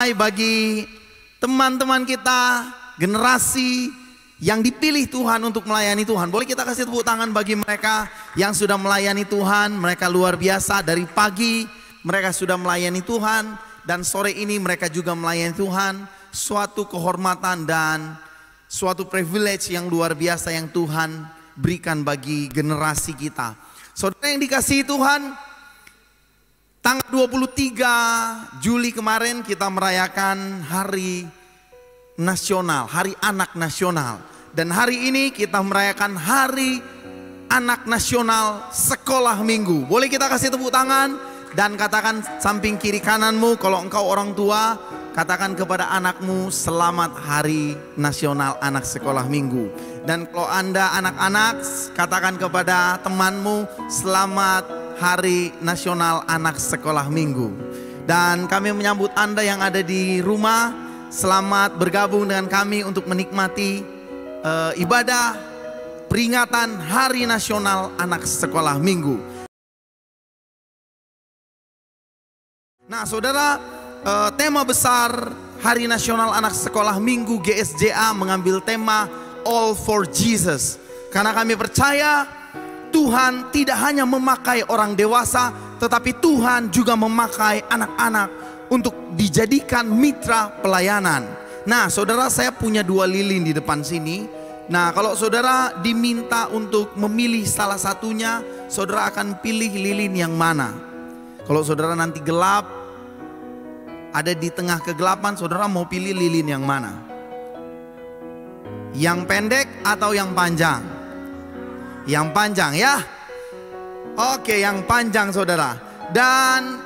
bagi teman-teman kita, generasi yang dipilih Tuhan untuk melayani Tuhan. Boleh kita kasih tepuk tangan bagi mereka yang sudah melayani Tuhan. Mereka luar biasa, dari pagi mereka sudah melayani Tuhan, dan sore ini mereka juga melayani Tuhan. Suatu kehormatan dan suatu privilege yang luar biasa yang Tuhan berikan bagi generasi kita. Saudara yang dikasihi Tuhan, tanggal 23 Juli kemarin kita merayakan Hari Nasional, Hari Anak Nasional. Dan hari ini kita merayakan Hari Anak Nasional Sekolah Minggu. Boleh kita kasih tepuk tangan dan katakan samping kiri kananmu, kalau engkau orang tua, katakan kepada anakmu, selamat Hari Nasional Anak Sekolah Minggu. Dan kalau Anda anak-anak, katakan kepada temanmu, selamat Hari Nasional Anak Sekolah Minggu. Dan kami menyambut Anda yang ada di rumah, selamat bergabung dengan kami untuk menikmati ibadah peringatan Hari Nasional Anak Sekolah Minggu. Nah saudara, tema besar Hari Nasional Anak Sekolah Minggu GSJA mengambil tema All for Jesus. Karena kami percaya Tuhan tidak hanya memakai orang dewasa, tetapi Tuhan juga memakai anak-anak untuk dijadikan mitra pelayanan. Nah saudara, saya punya 2 lilin di depan sini. Nah kalau saudara diminta untuk memilih salah satunya, saudara akan pilih lilin yang mana? Kalau saudara nanti gelap, ada di tengah kegelapan, saudara mau pilih lilin yang mana? Yang pendek atau yang panjang? Yang panjang ya. Oke, yang panjang saudara. Dan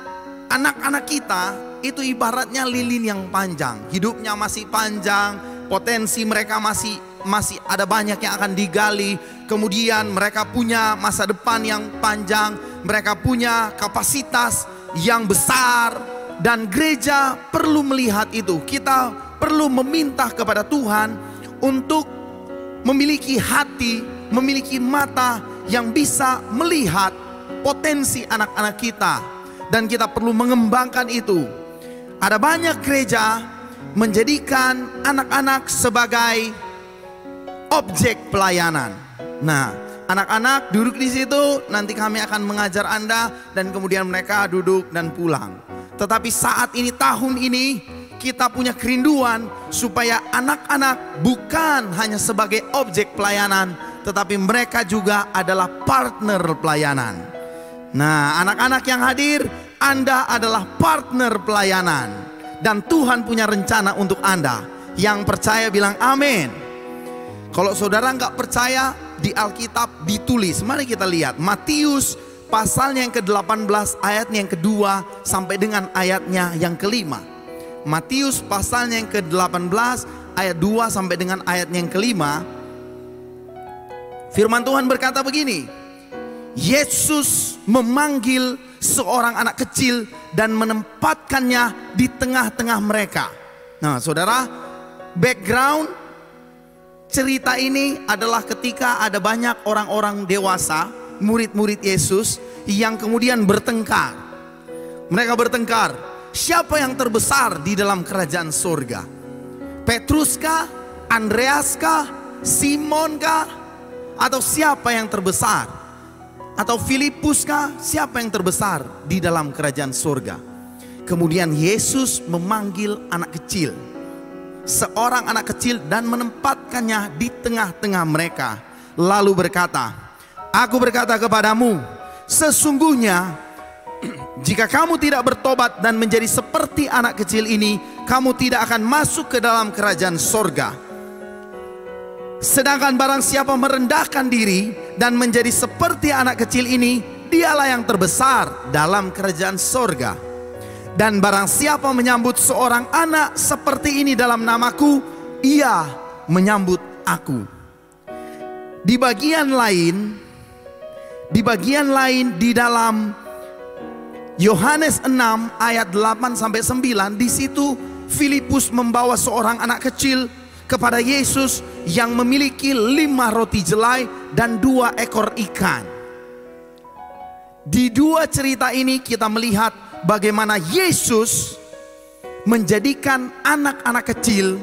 anak-anak kita itu ibaratnya lilin yang panjang. Hidupnya masih panjang, potensi mereka masih ada banyak yang akan digali. Kemudian mereka punya masa depan yang panjang, mereka punya kapasitas yang besar, dan gereja perlu melihat itu. Kita perlu meminta kepada Tuhan untuk memiliki hati, memiliki mata yang bisa melihat potensi anak-anak kita, dan kita perlu mengembangkan itu. Ada banyak gereja menjadikan anak-anak sebagai objek pelayanan. Nah, anak-anak duduk di situ, nanti kami akan mengajar Anda, dan kemudian mereka duduk dan pulang. Tetapi saat ini, tahun ini, kita punya kerinduan supaya anak-anak bukan hanya sebagai objek pelayanan, tetapi mereka juga adalah partner pelayanan. Nah, anak-anak yang hadir, Anda adalah partner pelayanan, dan Tuhan punya rencana untuk Anda. Yang percaya bilang amin. Kalau saudara nggak percaya, di Alkitab ditulis. Mari kita lihat Matius pasalnya yang ke-18 ayatnya yang kedua sampai dengan ayatnya yang kelima. Matius pasalnya yang ke-18 ayat 2 sampai dengan ayatnya yang kelima. Firman Tuhan berkata begini: Yesus memanggil seorang anak kecil dan menempatkannya di tengah-tengah mereka. Nah saudara, background cerita ini adalah ketika ada banyak orang-orang dewasa, murid-murid Yesus, yang kemudian bertengkar. Mereka bertengkar, siapa yang terbesar di dalam kerajaan surga? Petrus kah? Andreas kah? Simon kah? Atau siapa yang terbesar? Atau Filipus kah? Siapa yang terbesar di dalam kerajaan surga? Kemudian Yesus memanggil anak kecil, seorang anak kecil, dan menempatkannya di tengah-tengah mereka. Lalu berkata, Aku berkata kepadamu, sesungguhnya jika kamu tidak bertobat dan menjadi seperti anak kecil ini, kamu tidak akan masuk ke dalam kerajaan surga. Sedangkan barang siapa merendahkan diri dan menjadi seperti anak kecil ini, dialah yang terbesar dalam kerajaan surga. Dan barang siapa menyambut seorang anak seperti ini dalam namaku, ia menyambut aku. Di bagian lain di dalam Yohanes 6 ayat 8 sampai 9, di situ Filipus membawa seorang anak kecil kepada Yesus yang memiliki 5 roti jelai dan 2 ekor ikan. Di 2 cerita ini kita melihat bagaimana Yesus menjadikan anak-anak kecil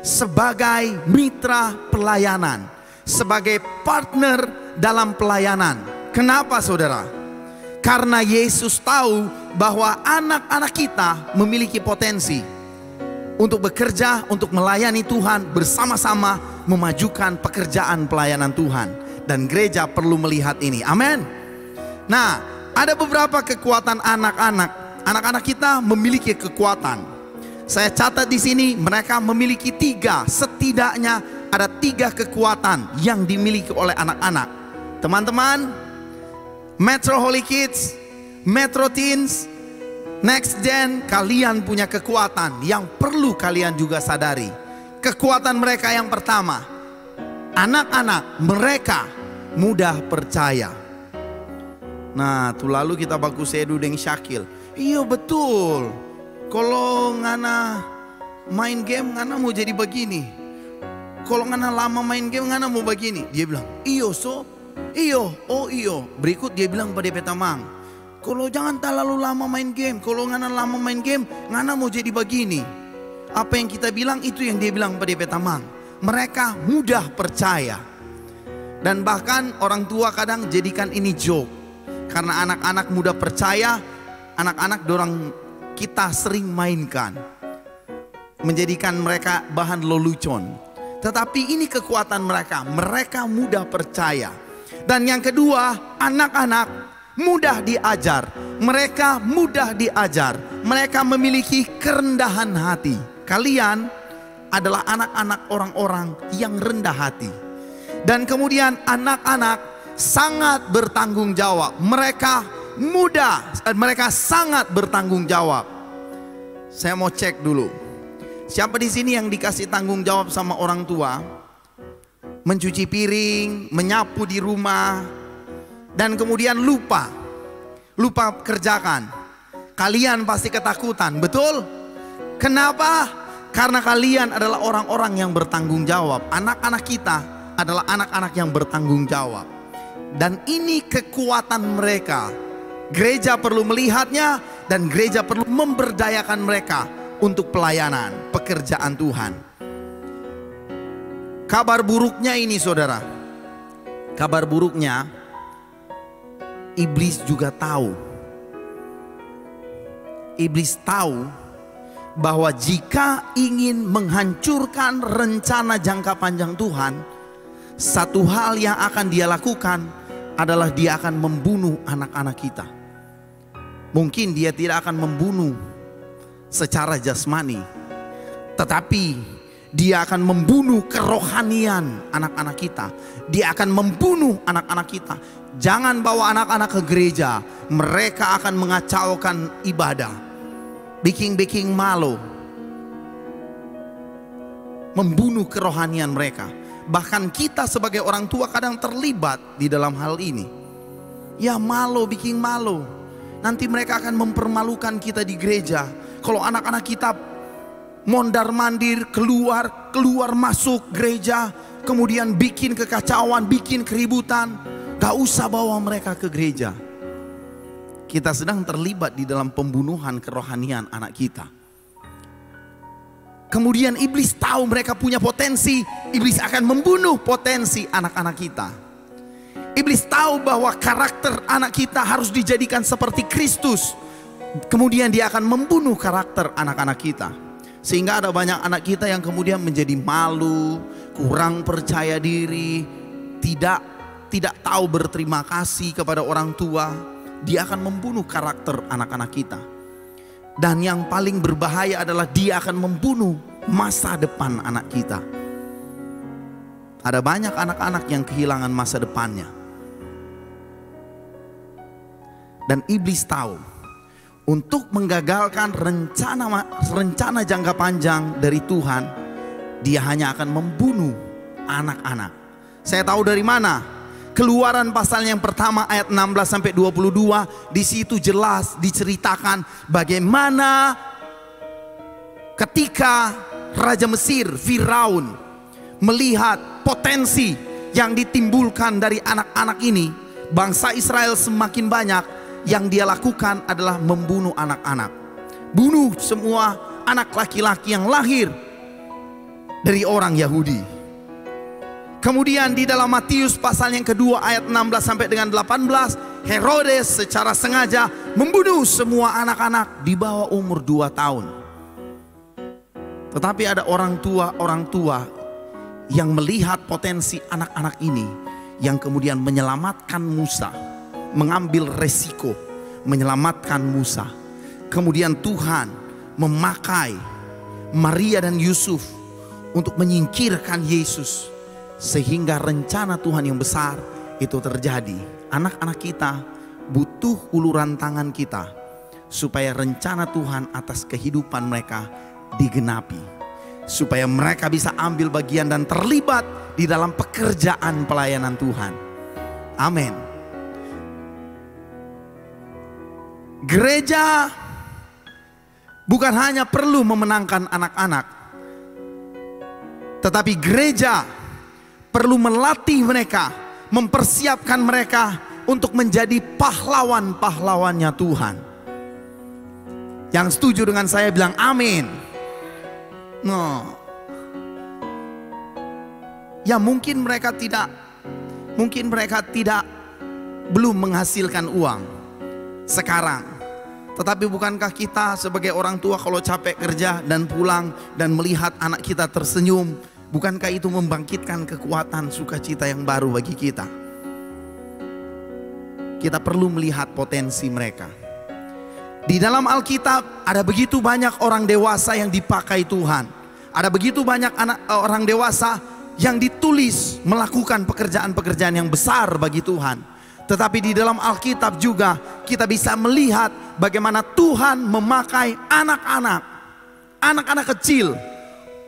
sebagai mitra pelayanan, sebagai partner dalam pelayanan. Kenapa saudara? Karena Yesus tahu bahwa anak-anak kita memiliki potensi untuk bekerja, untuk melayani Tuhan, bersama-sama memajukan pekerjaan pelayanan Tuhan. Dan gereja perlu melihat ini. Amin. Nah, ada beberapa kekuatan anak-anak. Anak-anak kita memiliki kekuatan. Saya catat di sini, mereka memiliki setidaknya ada 3 kekuatan yang dimiliki oleh anak-anak. Teman-teman, Metro Holy Kids, Metro Teens, Next Gen, kalian punya kekuatan yang perlu kalian juga sadari. Kekuatan mereka yang pertama, anak-anak mereka mudah percaya. Nah, tuh lalu kita bagus edu dengan Syakil. Iya betul. Kalau ngana main game, ngana mau jadi begini. Kalau ngana lama main game, ngana mau begini. Dia bilang, iyo so, iyo, oh iyo. Berikut dia bilang pada Petamang, kalau jangan terlalu lama main game. Kalau ngana lama main game, ngana mau jadi begini. Apa yang kita bilang, itu yang dia bilang pada Petamang. Mereka mudah percaya. Dan bahkan orang tua kadang jadikan ini joke. Karena anak-anak mudah percaya, anak-anak dorang kita sering mainkan, menjadikan mereka bahan lelucon. Tetapi ini kekuatan mereka, mereka mudah percaya. Dan yang kedua, anak-anak mudah diajar. Mereka mudah diajar. Mereka memiliki kerendahan hati. Kalian adalah anak-anak orang-orang yang rendah hati. Dan kemudian anak-anak sangat bertanggung jawab. Mereka mudah, mereka sangat bertanggung jawab. Saya mau cek dulu. Siapa di sini yang dikasih tanggung jawab sama orang tua? Mencuci piring, menyapu di rumah, dan kemudian lupa kerjakan. Kalian pasti ketakutan, betul? Kenapa? Karena kalian adalah orang-orang yang bertanggung jawab. Anak-anak kita adalah anak-anak yang bertanggung jawab. Dan ini kekuatan mereka. Gereja perlu melihatnya dan gereja perlu memberdayakan mereka untuk pelayanan, pekerjaan Tuhan. Kabar buruknya ini saudara. Kabar buruknya, iblis juga tahu. Iblis tahu bahwa jika ingin menghancurkan rencana jangka panjang Tuhan, satu hal yang akan dia lakukan adalah dia akan membunuh anak-anak kita. Mungkin dia tidak akan membunuh secara jasmani, tetapi dia akan membunuh kerohanian anak-anak kita. Dia akan membunuh anak-anak kita. Jangan bawa anak-anak ke gereja, mereka akan mengacaukan ibadah, bikin malu, membunuh kerohanian mereka. Bahkan kita sebagai orang tua kadang terlibat di dalam hal ini. Ya malu, bikin malu. Nanti mereka akan mempermalukan kita di gereja. Kalau anak-anak kita mondar-mandir keluar masuk gereja, kemudian bikin kekacauan, bikin keributan, gak usah bawa mereka ke gereja. Kita sedang terlibat di dalam pembunuhan kerohanian anak kita. Kemudian iblis tahu mereka punya potensi, iblis akan membunuh potensi anak-anak kita. Iblis tahu bahwa karakter anak kita harus dijadikan seperti Kristus. Kemudian dia akan membunuh karakter anak-anak kita. Sehingga ada banyak anak kita yang kemudian menjadi malu, kurang percaya diri, tidak tahu berterima kasih kepada orang tua. Dia akan membunuh karakter anak-anak kita. Dan yang paling berbahaya adalah dia akan membunuh masa depan anak kita. Ada banyak anak-anak yang kehilangan masa depannya. Dan iblis tahu, untuk menggagalkan rencana jangka panjang dari Tuhan, dia hanya akan membunuh anak-anak. Saya tahu dari mana? Keluaran pasal yang pertama ayat 16 sampai 22, di situ jelas diceritakan bagaimana ketika Raja Mesir Firaun melihat potensi yang ditimbulkan dari anak-anak ini, bangsa Israel semakin banyak. Yang dia lakukan adalah membunuh anak-anak. Bunuh semua anak laki-laki yang lahir dari orang Yahudi. Kemudian di dalam Matius pasal yang kedua ayat 16 sampai dengan 18, Herodes secara sengaja membunuh semua anak-anak di bawah umur 2 tahun. Tetapi ada orang tua yang melihat potensi anak-anak ini, yang kemudian menyelamatkan Musa, mengambil resiko menyelamatkan Musa. Kemudian Tuhan memakai Maria dan Yusuf untuk menyingkirkan Yesus, sehingga rencana Tuhan yang besar itu terjadi. Anak-anak kita butuh uluran tangan kita supaya rencana Tuhan atas kehidupan mereka digenapi, supaya mereka bisa ambil bagian dan terlibat di dalam pekerjaan pelayanan Tuhan. Amin. Gereja bukan hanya perlu memenangkan anak-anak, tetapi gereja perlu melatih mereka, mempersiapkan mereka untuk menjadi pahlawan-pahlawannya Tuhan. Yang setuju dengan saya bilang amin. Ya mungkin mereka tidak belum menghasilkan uang sekarang. Tetapi bukankah kita sebagai orang tua kalau capek kerja dan pulang dan melihat anak kita tersenyum, bukankah itu membangkitkan kekuatan sukacita yang baru bagi kita? Kita perlu melihat potensi mereka. Di dalam Alkitab ada begitu banyak orang dewasa yang dipakai Tuhan. Ada begitu banyak orang dewasa yang ditulis melakukan pekerjaan-pekerjaan yang besar bagi Tuhan. Tetapi di dalam Alkitab juga kita bisa melihat bagaimana Tuhan memakai anak-anak kecil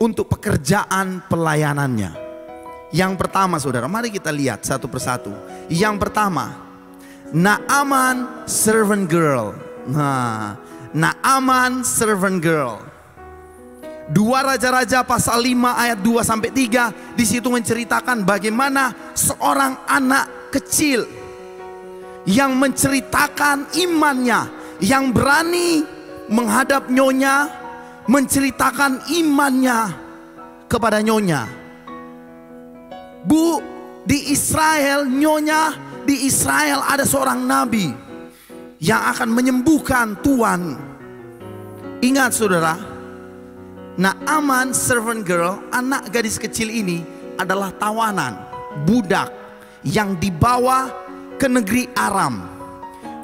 untuk pekerjaan pelayanannya. Yang pertama saudara, mari kita lihat satu persatu. Yang pertama, Naaman servant girl. Naaman servant girl. 2 Raja-Raja pasal 5 ayat 2 sampai 3 di situ menceritakan bagaimana seorang anak kecil yang menceritakan imannya, yang berani menghadap nyonya, menceritakan imannya kepada nyonya. Bu, di Israel, nyonya, di Israel ada seorang nabi yang akan menyembuhkan Tuhan. Ingat saudara, Naaman servant girl, anak gadis kecil ini adalah tawanan, budak yang dibawa ke negeri Aram.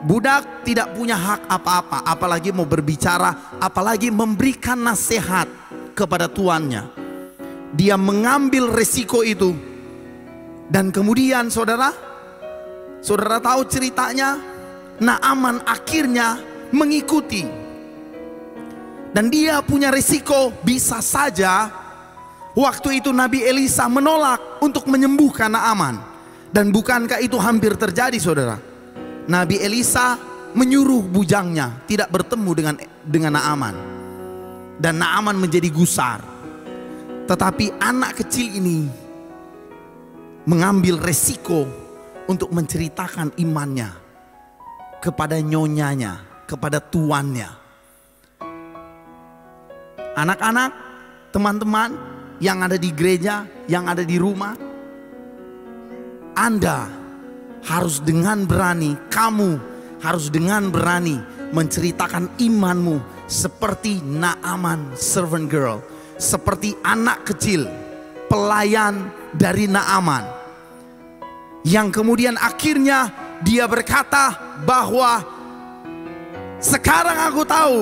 Budak tidak punya hak apa-apa, apalagi mau berbicara, apalagi memberikan nasihat kepada tuannya. Dia mengambil resiko itu. Dan kemudian saudara tahu ceritanya, Naaman akhirnya mengikuti. Dan dia punya risiko, bisa saja waktu itu Nabi Elisa menolak untuk menyembuhkan Naaman. Dan bukankah itu hampir terjadi saudara? Nabi Elisa menyuruh bujangnya tidak bertemu dengan Naaman. Dan Naaman menjadi gusar. Tetapi anak kecil ini mengambil resiko untuk menceritakan imannya kepada nyonyanya, kepada tuannya. Anak-anak, teman-teman yang ada di gereja, yang ada di rumah, Anda harus dengan berani, kamu harus dengan berani menceritakan imanmu seperti Naaman servant girl, seperti anak kecil pelayan dari Naaman, yang kemudian akhirnya dia berkata bahwa sekarang aku tahu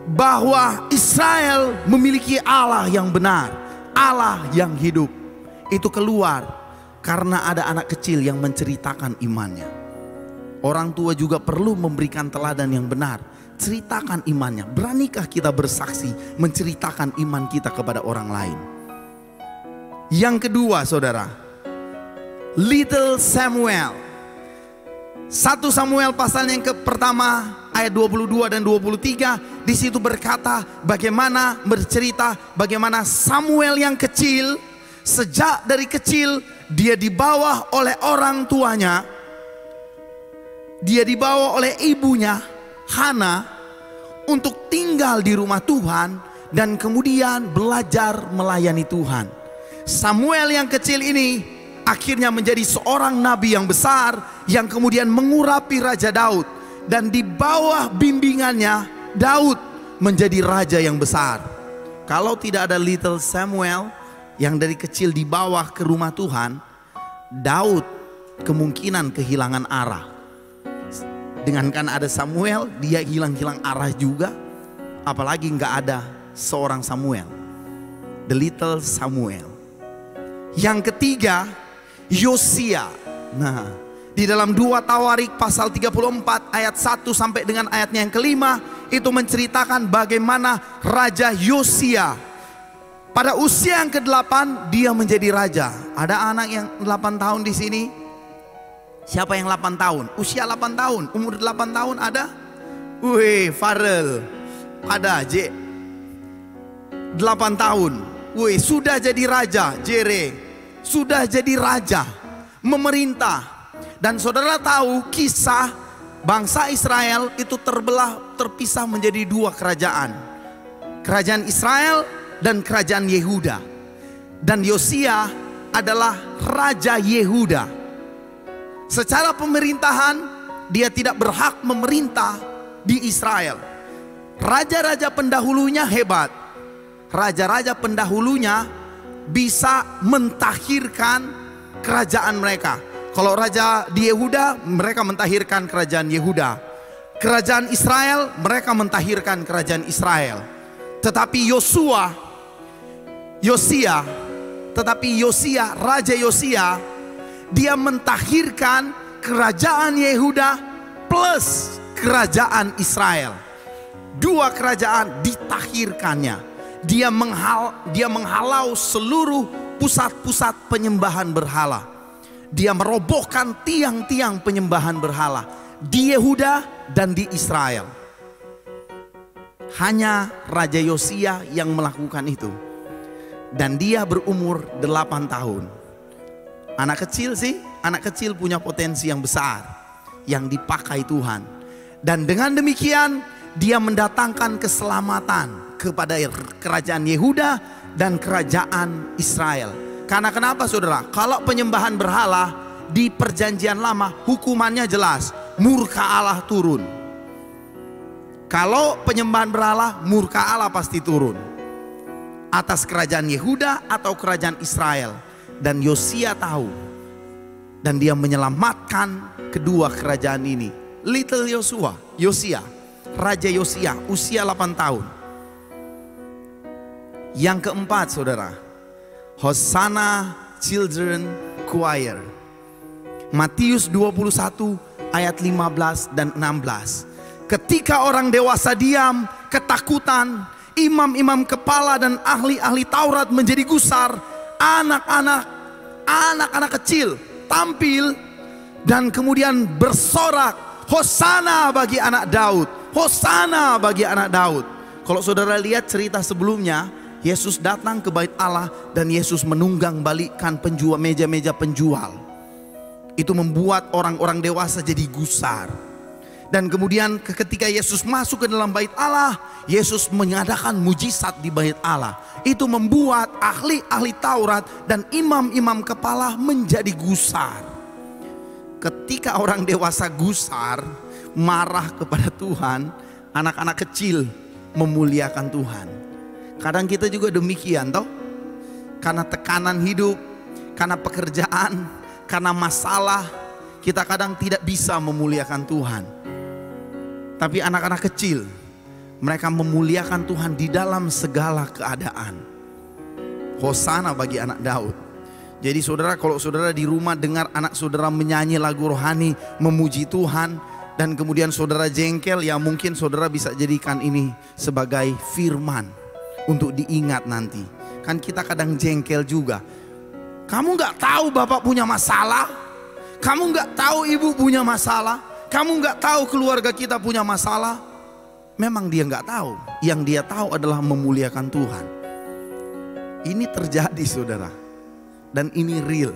bahwa Israel memiliki Allah yang benar, Allah yang hidup. Itu keluar karena ada anak kecil yang menceritakan imannya. Orang tua juga perlu memberikan teladan yang benar. Ceritakan imannya. Beranikah kita bersaksi menceritakan iman kita kepada orang lain? Yang kedua saudara, Little Samuel. 1 Samuel pasal yang pertama ayat 22 dan 23 di situ berkata bagaimana bagaimana Samuel yang kecil, sejak dari kecil dia dibawa oleh orang tuanya, dia dibawa oleh ibunya Hana untuk tinggal di rumah Tuhan dan kemudian belajar melayani Tuhan. Samuel yang kecil ini akhirnya menjadi seorang nabi yang besar yang kemudian mengurapi Raja Daud, dan di bawah bimbingannya Daud menjadi raja yang besar. Kalau tidak ada little Samuel yang dari kecil dibawa ke rumah Tuhan, Daud kemungkinan kehilangan arah. Dengan kan ada Samuel, dia hilang-hilang arah juga. Apalagi nggak ada seorang Samuel, the little Samuel. Yang ketiga, Yosia. Nah, di dalam 2 Tawarik pasal 34 ayat 1 sampai dengan ayatnya yang kelima, itu menceritakan bagaimana Raja Yosia pada usia yang ke-8 dia menjadi raja. Ada anak yang 8 tahun di sini? Siapa yang 8 tahun? Usia 8 tahun, umur 8 tahun ada? Wih, Farel. Ada, J. 8 tahun. Wih, sudah jadi raja, Jere. Sudah jadi raja, memerintah. Dan saudara tahu kisah bangsa Israel itu terpisah menjadi 2 kerajaan. Kerajaan Israel dan kerajaan Yehuda. Dan Yosia adalah Raja Yehuda. Secara pemerintahan dia tidak berhak memerintah di Israel. Raja-raja pendahulunya hebat. Raja-raja pendahulunya bisa mentahirkan kerajaan mereka. Kalau raja di Yehuda, mereka mentahirkan kerajaan Yehuda. Kerajaan Israel, mereka mentahirkan kerajaan Israel. Tetapi Raja Yosia, dia mentahirkan kerajaan Yehuda plus kerajaan Israel. 2 kerajaan ditahirkannya. Dia menghalau seluruh pusat-pusat penyembahan berhala. Dia merobohkan tiang-tiang penyembahan berhala di Yehuda dan di Israel. Hanya Raja Yosia yang melakukan itu. Dan dia berumur 8 tahun. Anak kecil sih, anak kecil punya potensi yang besar yang dipakai Tuhan. Dan dengan demikian dia mendatangkan keselamatan kepada kerajaan Yehuda dan kerajaan Israel. Karena kenapa saudara? Kalau penyembahan berhala di perjanjian lama hukumannya jelas, murka Allah turun. Kalau penyembahan berhala, murka Allah pasti turun atas kerajaan Yehuda atau kerajaan Israel. Dan Yosia tahu, dan dia menyelamatkan kedua kerajaan ini. Little Yosia, Raja Yosia, usia 8 tahun. Yang keempat saudara, Hosanna Children Choir. Matius 21 ayat 15 dan 16. Ketika orang dewasa diam, ketakutan, imam-imam kepala dan ahli-ahli Taurat menjadi gusar. Anak-anak kecil tampil dan kemudian bersorak, Hosana bagi anak Daud, Hosana bagi anak Daud. Kalau saudara lihat cerita sebelumnya, Yesus datang ke bait Allah dan Yesus menunggang balikkan meja-meja penjual. Itu membuat orang-orang dewasa jadi gusar. Dan kemudian ketika Yesus masuk ke dalam bait Allah, Yesus mengadakan mujizat di bait Allah. Itu membuat ahli-ahli Taurat dan imam-imam kepala menjadi gusar. Ketika orang dewasa gusar, marah kepada Tuhan, anak-anak kecil memuliakan Tuhan. Kadang kita juga demikian toh. Karena tekanan hidup, karena pekerjaan, karena masalah, kita kadang tidak bisa memuliakan Tuhan. Tapi anak-anak kecil, mereka memuliakan Tuhan di dalam segala keadaan. Hosana bagi anak Daud. Jadi saudara, kalau saudara di rumah dengar anak saudara menyanyi lagu rohani memuji Tuhan, dan kemudian saudara jengkel, ya mungkin saudara bisa jadikan ini sebagai firman untuk diingat nanti. Kan kita kadang jengkel juga. Kamu gak tahu bapak punya masalah? Kamu gak tahu ibu punya masalah? Kamu gak tahu keluarga kita punya masalah? Memang dia gak tahu. Yang dia tahu adalah memuliakan Tuhan. Ini terjadi saudara. Dan ini real.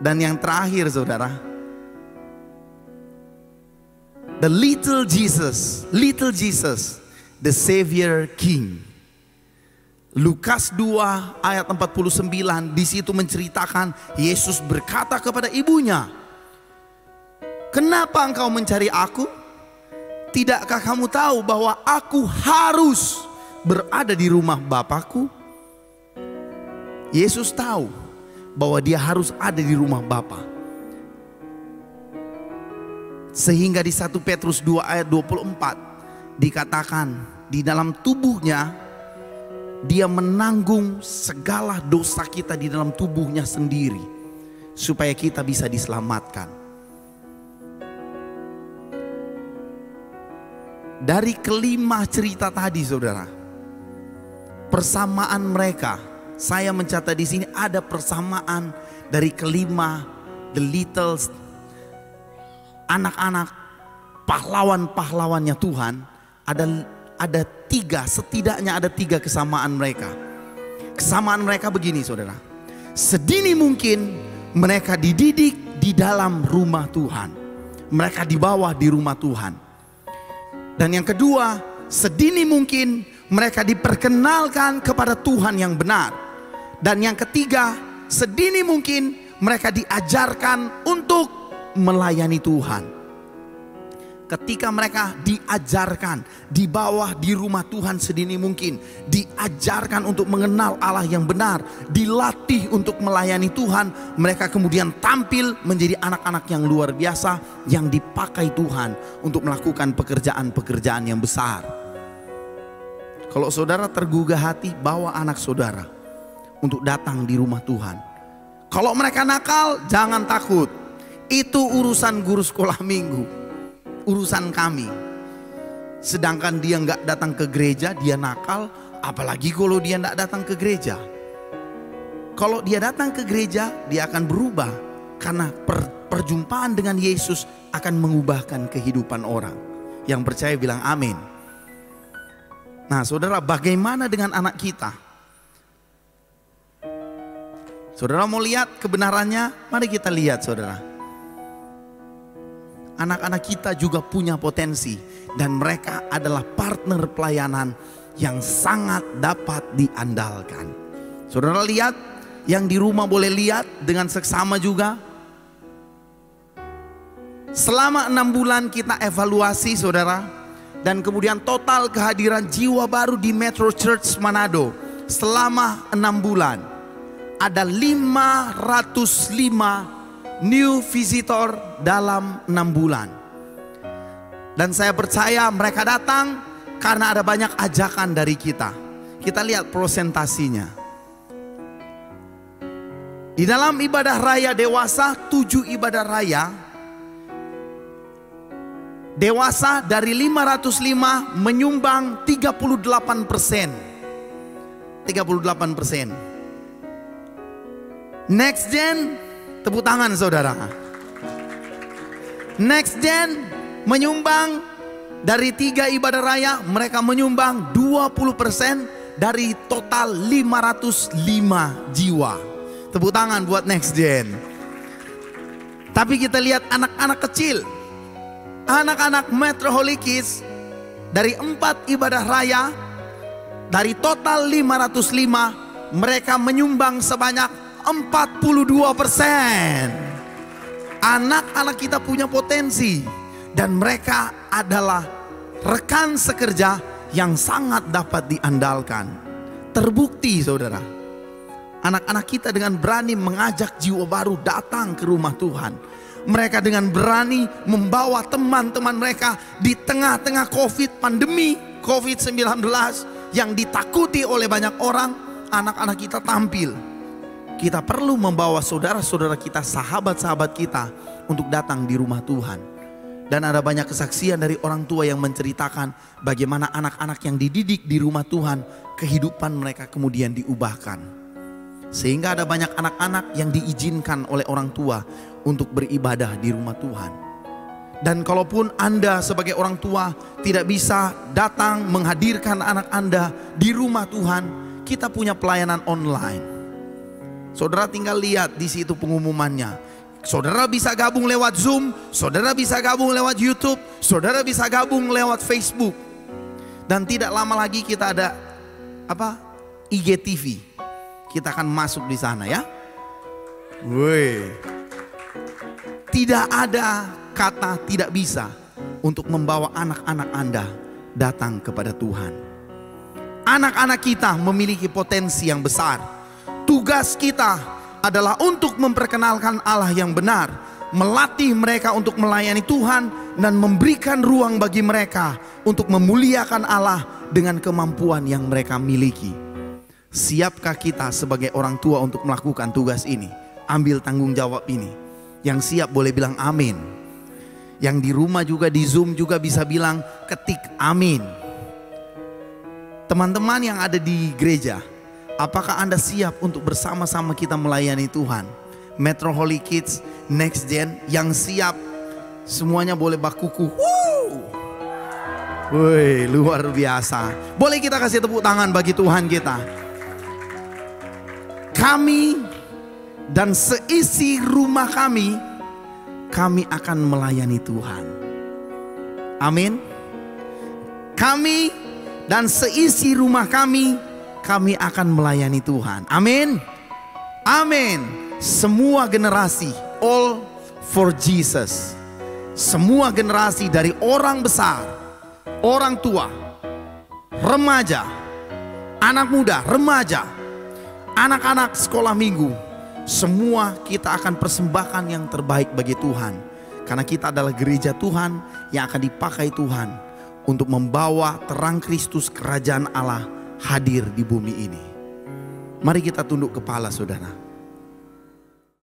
Dan yang terakhir saudara, The little Jesus, the Savior King. Lukas 2 ayat 49, di situ menceritakan Yesus berkata kepada ibunya, "Kenapa engkau mencari aku? Tidakkah kamu tahu bahwa aku harus berada di rumah Bapakku?" Yesus tahu bahwa dia harus ada di rumah Bapa. Sehingga di 1 Petrus 2 ayat 24 dikatakan di dalam tubuhnya dia menanggung segala dosa kita di dalam tubuhnya sendiri, supaya kita bisa diselamatkan. Dari kelima cerita tadi, saudara, persamaan mereka, saya mencatat di sini ada persamaan dari kelima the little anak-anak pahlawan-pahlawannya Tuhan. Ada tiga, setidaknya ada tiga kesamaan mereka. Kesamaan mereka begini, saudara. Sedini mungkin mereka dididik di dalam rumah Tuhan. Mereka dibawa di rumah Tuhan. Dan yang kedua, sedini mungkin mereka diperkenalkan kepada Tuhan yang benar. Dan yang ketiga, sedini mungkin mereka diajarkan untuk melayani Tuhan. Ketika mereka diajarkan, di bawah di rumah Tuhan sedini mungkin, diajarkan untuk mengenal Allah yang benar, dilatih untuk melayani Tuhan, mereka kemudian tampil menjadi anak-anak yang luar biasa, yang dipakai Tuhan untuk melakukan pekerjaan-pekerjaan yang besar. Kalau saudara tergugah hati, bawa anak saudara untuk datang di rumah Tuhan. Kalau mereka nakal, jangan takut. Itu urusan guru sekolah minggu, urusan kami. Sedangkan dia nggak datang ke gereja, dia nakal. Apalagi kalau dia nggak datang ke gereja. Kalau dia datang ke gereja, dia akan berubah. Karena perjumpaan dengan Yesus akan mengubahkan kehidupan orang. Yang percaya bilang amin. Nah saudara, bagaimana dengan anak kita? Saudara mau lihat kebenarannya? Mari kita lihat, saudara. Anak-anak kita juga punya potensi, dan mereka adalah partner pelayanan yang sangat dapat diandalkan. Saudara lihat, yang di rumah boleh lihat dengan seksama juga. Selama 6 bulan kita evaluasi, saudara, dan kemudian total kehadiran jiwa baru di Metro Church Manado selama 6 bulan ada 505 new visitor dalam 6 bulan. Dan saya percaya mereka datang karena ada banyak ajakan dari kita. Kita lihat prosentasinya. Di dalam ibadah raya dewasa, 7 ibadah raya dewasa dari 505 menyumbang 38%. 38%. Next Gen, tepuk tangan saudara. Next Gen menyumbang dari 3 ibadah raya, mereka menyumbang 20% dari total 505 jiwa. Tepuk tangan buat Next Gen. Tapi kita lihat anak-anak kecil, anak-anak Metro Holy Kids, dari 4 ibadah raya, dari total 505, mereka menyumbang sebanyak 42%. Anak-anak kita punya potensi, dan mereka adalah rekan sekerja yang sangat dapat diandalkan. Terbukti saudara, anak-anak kita dengan berani mengajak jiwa baru datang ke rumah Tuhan. Mereka dengan berani membawa teman-teman mereka di tengah-tengah pandemi COVID-19 yang ditakuti oleh banyak orang. Anak-anak kita tampil. Kita perlu membawa saudara-saudara kita, sahabat-sahabat kita untuk datang di rumah Tuhan. Dan ada banyak kesaksian dari orang tua yang menceritakan bagaimana anak-anak yang dididik di rumah Tuhan, kehidupan mereka kemudian diubahkan. Sehingga ada banyak anak-anak yang diizinkan oleh orang tua untuk beribadah di rumah Tuhan. Dan kalaupun Anda sebagai orang tua tidak bisa datang menghadirkan anak Anda di rumah Tuhan, kita punya pelayanan online. Saudara tinggal lihat di situ pengumumannya. Saudara bisa gabung lewat Zoom, saudara bisa gabung lewat YouTube, saudara bisa gabung lewat Facebook. Dan tidak lama lagi kita ada IGTV. Kita akan masuk di sana ya. Woi. Tidak ada kata tidak bisa untuk membawa anak-anak Anda datang kepada Tuhan. Anak-anak kita memiliki potensi yang besar. Tugas kita adalah untuk memperkenalkan Allah yang benar, melatih mereka untuk melayani Tuhan, dan memberikan ruang bagi mereka untuk memuliakan Allah dengan kemampuan yang mereka miliki. Siapkah kita sebagai orang tua untuk melakukan tugas ini? Ambil tanggung jawab ini. Yang siap boleh bilang amin. Yang di rumah juga, di Zoom juga bisa bilang ketik amin. Teman-teman yang ada di gereja, apakah Anda siap untuk bersama-sama kita melayani Tuhan? Metro Holy Kids, Next Gen, yang siap semuanya boleh bakuku. Woi, luar biasa. Boleh kita kasih tepuk tangan bagi Tuhan kita. Kami dan seisi rumah kami akan melayani Tuhan. Amin. Kami dan seisi rumah kami akan melayani Tuhan. Amin. Amin. Semua generasi, all for Jesus. Semua generasi dari orang besar, orang tua, remaja, anak muda, remaja, anak-anak sekolah minggu, semua kita akan persembahkan yang terbaik bagi Tuhan. Karena kita adalah gereja Tuhan yang akan dipakai Tuhan untuk membawa terang Kristus, kerajaan Allah hadir di bumi ini. Mari kita tunduk kepala, saudara.